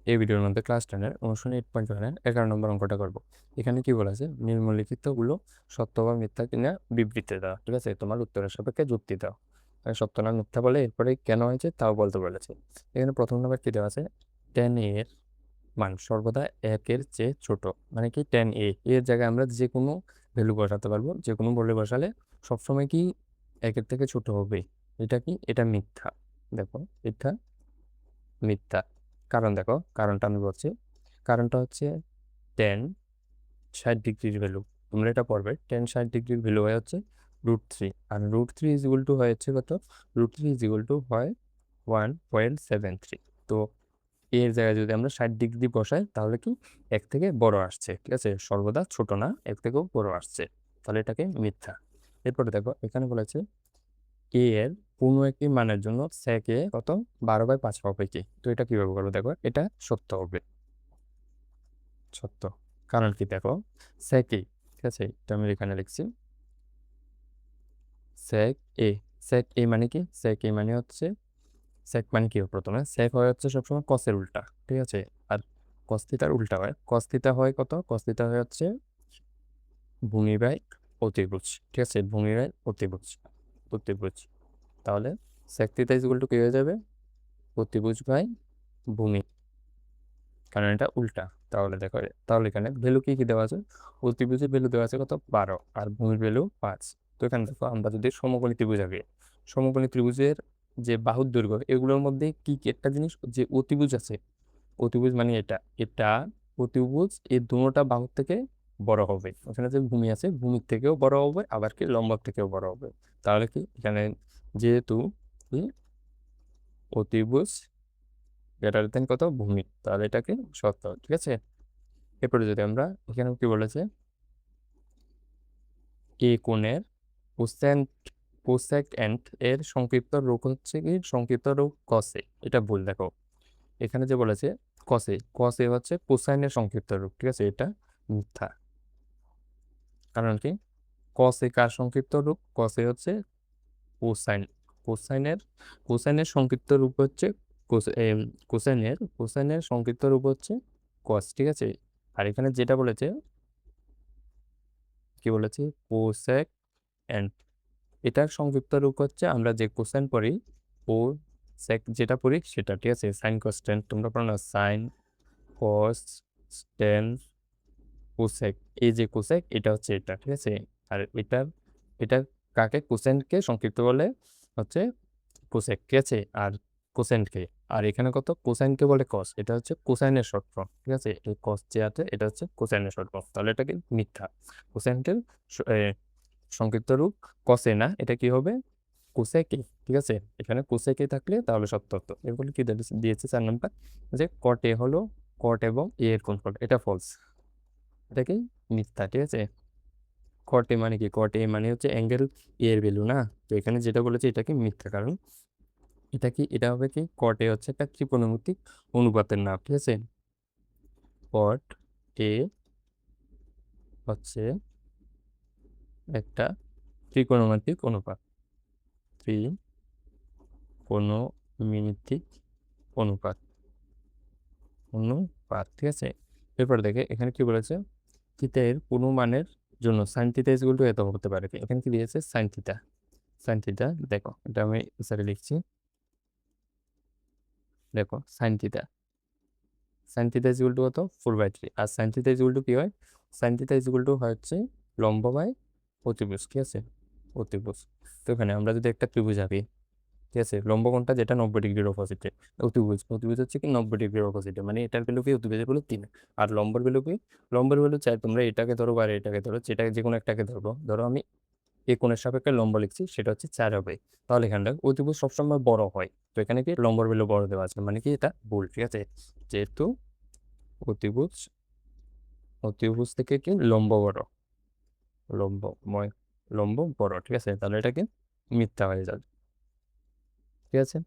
এই ভিডিওর মধ্যে ক্লাস 10-এর অনুশীলনী 8.1-এর 11 নম্বর অঙ্কটা করব। এখানে কি বলা আছে, নিম্নলিখিতগুলো সত্য বা মিথ্যা কিনা বিবৃতি দাও। ঠিক আছে, তোমার উত্তরের সাপেক্ষে যুক্তি দাও। সত্য না মিথ্যা বলে এরপরে কেন হয়েছে তাও বলতে বলেছে। এখানে প্রথম নাম্বার কি দেওয়া আছে, 10 এর মান সর্বদা 1-এর চেয়ে ছোট। মানে কি 10a এর জায়গায় আমরা যে কোনো ভ্যালু বসাতে পারবো, যে কোনো ভ্যালু বসালে সবসময় কি 1-এর থেকে ছোট হবে। এটা কি, এটা মিথ্যা। দেখো এটা মিথ্যা। কারণ দেখো, কারণটা আমি বলছি। কারণটা হচ্ছে 10 60 ডিগ্রির ভ্যালু, তোমরা এটা পড়বে। 10 60 ডিগ্রির ভ্যালু হয় হচ্ছে √3, আর √3 ইজ ইকুয়াল টু হচ্ছে কত, √3 ইজ ইকুয়াল টু হয় 1.73। তো এর জায়গায় যদি আমরা 60 ডিগ্রি বসাই তাহলে কি 1 থেকে বড় আসছে। ঠিক আছে, সর্বদা ছোট না, 1 থেকেও বড় আসছে, তাহলে এটাকে মিথ্যা। এরপরে দেখো এখানে বলেছে এ এর কোনো একটি মানের জন্য sec এ কত 12/5 হবে কি। তো এটা কিভাবে করবো, দেখো এটা সত্য হবে, সত্য। কারণ কি দেখো, sec a, ঠিক আছে, এটা আমি এখানে লিখছি sec a। sec a মানে কি, sec a মানে হচ্ছে, sec মানে কি প্রথমে sec হয় হচ্ছে সবসময় cos-এর উল্টা। ঠিক আছে, আর cos থিটার উল্টা হয়, cos থিটা হয় কত, cos থিটা হয় হচ্ছে ভূমি বাই অতিভুজ। ঠিক আছে, ভূমি বাই অতিভুজ, অতিভুজ। তাহলে sec theta is equal to কি হয়ে যাবে, অতিভুজ বাই ভূমি, কারণ এটা উল্টা। তাহলে দেখো, তাহলে এখানে ভ্যালু কি কি দেওয়া আছে, অতিভুজের ভ্যালু দেওয়া আছে কত 12, আর ভূমির ভ্যালু 5। তো এখানে দেখো আমরা যদি সমকোণী ত্রিভুজ আঁকি, সমকোণী ত্রিভুজের যে বাহুর দৈর্ঘ্য এগুলোর মধ্যে কি কি একটা জিনিস, যে অতিভুজ আছে, অতিভুজ মানে এটা, এটা অতিভুজ এই দুটোটা বাহুর থেকে বড় হবে। ওখানে যে ভূমি আছে ভূমির থেকেও বড় হবে, আবার কি লম্ব থেকেও বড় হবে। তাহলে কি এখানে যেহেতু কি অতিভুজ গ্রেটার দেন কত ভূমি, তাহলে এটাকে সত্য। ঠিক আছে, এরপরে যদি আমরা এখানে কি বলেছে, এ কোণের কোসেন্ট, কোসেকএন্ট এর সংক্ষিপ্ত রূপ হচ্ছে কি, সংক্ষিপ্ত রূপ কসে। এটা ভুল। দেখো এখানে যে বলেছে কসে, কসে হচ্ছে কোসাইনের সংক্ষিপ্ত রূপ। ঠিক আছে, এটা মিথ্যা। কারণ কি, কসে কার সংক্ষিপ্ত রূপ, কসে হচ্ছে কোসাইন, কোসাইনের, কোসাইনের সংক্ষিপ্ত রূপ হচ্ছে কোসাইনের, কোসাইনের সংক্ষিপ্ত রূপ হচ্ছে কস। ঠিক আছে, আর এখানে যেটা বলেছে, কি বলেছে, কোসেক এন্ড, এটার সংক্ষিপ্ত রূপ হচ্ছে আমরা যে কোসাইন পড়ি, ও সেক যেটা পড়ি সেটা। ঠিক আছে, সাইন কস্ট্যান্ট তোমরা পড়ো না, সাইন কস টেন কোসেক, এই যে কোসেক এটা হচ্ছে এটা। ঠিক আছে, আর এটার, এটা কাকে, কোসেন্টকে সংক্ষিপ্ত বলে হচ্ছে কোসেক। ঠিক আছে, আর কোসেন্টকে, আর এখানে কত কোসাইনকে বলে কস, এটা হচ্ছে কোসাইনের শর্ট ফর্ম। ঠিক আছে, এই কস যে আছে এটা হচ্ছে কোসাইনের শর্ট ফর্ম, তাহলে এটাকে মিথ্যা। কোসাইনটের সংক্ষিপ্ত রূপ কসে না, এটা কি হবে কোসেকে। ঠিক আছে, এখানে কোসেকে থাকলে তাহলে সত্য হতো। এগুলো কি দিয়েছে 4 নাম্বার, যে কট এ হলো কট এবং এ এর কোণফল, এটা ফলস, এটা কি মিথ্যা। ঠিক আছে, কট এ মানে কি, কট এ মানে হচ্ছে অ্যাঙ্গেল এ এর ভ্যালু না। তো এখানে যেটা বলেছে এটা কি মিথ্যা, কারণ এটা কি, এটা হবে কি, কট এ হচ্ছে একটা ত্রিকোণমিতিক অনুপাতের নাম। ঠিক আছে, কট এ হচ্ছে একটা ত্রিকোণমিতিক অনুপাত, ত্রিকোণমিতিক অনুপাত, অনুপাত। ঠিক আছে, এরপর দেখে এখানে কি বলেছে, থিটা এর কোনো মানের জন্য sign theta is equal two এত হতে পারে। এখানে কি দিয়েছে সাইন থিটা, সাইন থিটা দেখো এটা আমি স্যারে লিখছি, দেখো sine theta, sine theta is equal to কত 4/3, আর sine theta is equal to কি হয়, sine theta is equal to হয় হচ্ছে লম্ব বাই অতিভুজ। ঠিক আছে, অতিভুজ। তো এখানে আমরা যদি একটা ত্রিভুজ আঁকি, ঠিক আছে, লম্ব কোণটা যেটা 90 ডিগ্রির অপোজিটে, অতিভুজ, অতিভুজ হচ্ছে কি 90 ডিগ্রির অপোজিটে, মানে এটার ভ্যালু কি, অতিভুজের ভ্যালু 3, আর লম্বর ভ্যালু কি, লম্বর ভ্যালু 4। তোমরা এটাকে ধরো বা এটাকে ধরো, যেটা যে কোনো একটাকে ধরবো, ধরো আমি এই কোণের সাপেক্ষে লম্ব লিখছি, সেটা হচ্ছে 4 হবে। তাহলে এখানটা অতিভুজ সবসময় বড় হয়, তো এখানে কি লম্বর ভ্যালু বড় দেওয়া আছে, মানে কি এটা ভুল। ঠিক আছে, যেহেতু অতিভুজ, অতিভুজ থেকে কি লম্ব বড়, লম্বময়, লম্ব বড়। ঠিক আছে, তাহলে এটা কি মিথ্যা হয়ে যাবে। ঠিক আছে।